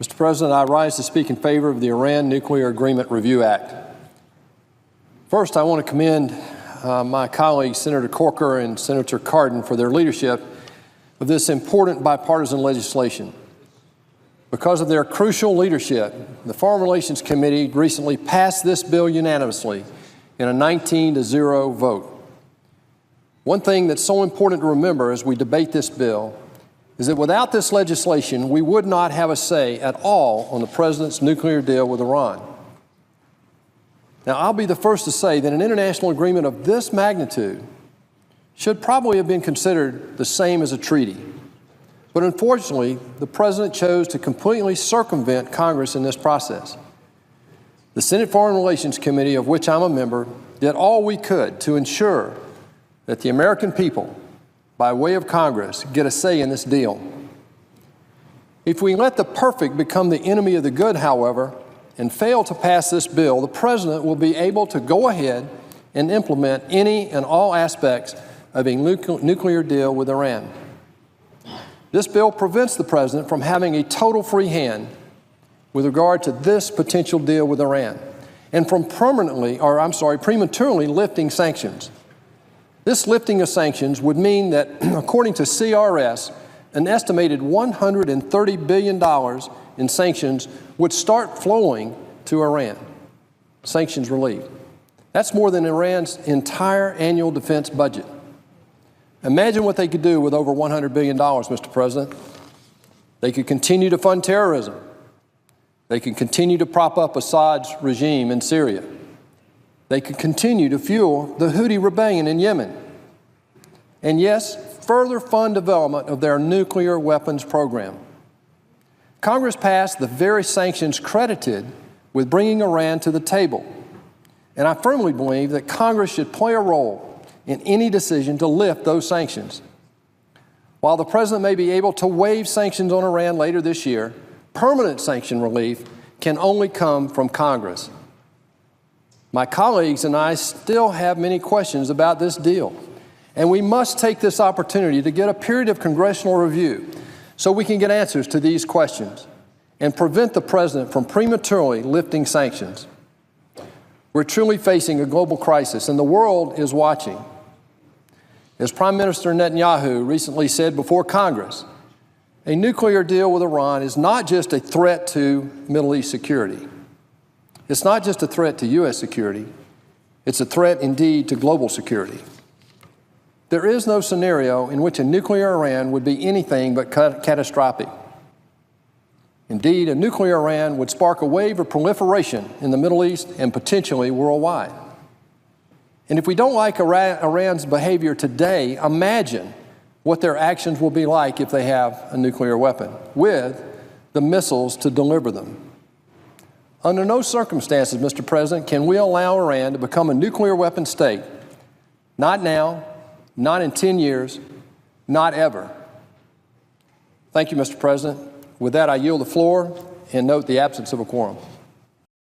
Mr. President, I rise to speak in favor of the Iran Nuclear Agreement Review Act. First, I want to commend my colleagues, Senator Corker and Senator Cardin, for their leadership of this important bipartisan legislation. Because of their crucial leadership, the Foreign Relations Committee recently passed this bill unanimously in a 19-0 vote. One thing that's so important to remember as we debate this bill is that without this legislation, we would not have a say at all on the President's nuclear deal with Iran. Now, I'll be the first to say that an international agreement of this magnitude should probably have been considered the same as a treaty. But unfortunately, the President chose to completely circumvent Congress in this process. The Senate Foreign Relations Committee, of which I'm a member, did all we could to ensure that the American people, by way of Congress, get a say in this deal. If we let the perfect become the enemy of the good, however, and fail to pass this bill, the President will be able to go ahead and implement any and all aspects of a nuclear deal with Iran. This bill prevents the President from having a total free hand with regard to this potential deal with Iran and from prematurely lifting sanctions. This lifting of sanctions would mean that, according to CRS, an estimated $130 billion in sanctions would start flowing to Iran. Sanctions relief. That's more than Iran's entire annual defense budget. Imagine what they could do with over $100 billion, Mr. President. They could continue to fund terrorism. They could continue to prop up Assad's regime in Syria. They could continue to fuel the Houthi rebellion in Yemen. And yes, further fund development of their nuclear weapons program. Congress passed the very sanctions credited with bringing Iran to the table. And I firmly believe that Congress should play a role in any decision to lift those sanctions. While the President may be able to waive sanctions on Iran later this year, permanent sanction relief can only come from Congress. My colleagues and I still have many questions about this deal, and we must take this opportunity to get a period of congressional review so we can get answers to these questions and prevent the President from prematurely lifting sanctions. We're truly facing a global crisis, and the world is watching. As Prime Minister Netanyahu recently said before Congress, a nuclear deal with Iran is not just a threat to Middle East security. It's not just a threat to U.S. security. It's a threat indeed to global security. There is no scenario in which a nuclear Iran would be anything but catastrophic. Indeed, a nuclear Iran would spark a wave of proliferation in the Middle East and potentially worldwide. And if we don't like Iran's behavior today, imagine what their actions will be like if they have a nuclear weapon with the missiles to deliver them. Under no circumstances, Mr. President, can we allow Iran to become a nuclear weapon state. Not now, not in 10 years, not ever. Thank you, Mr. President. With that, I yield the floor and note the absence of a quorum.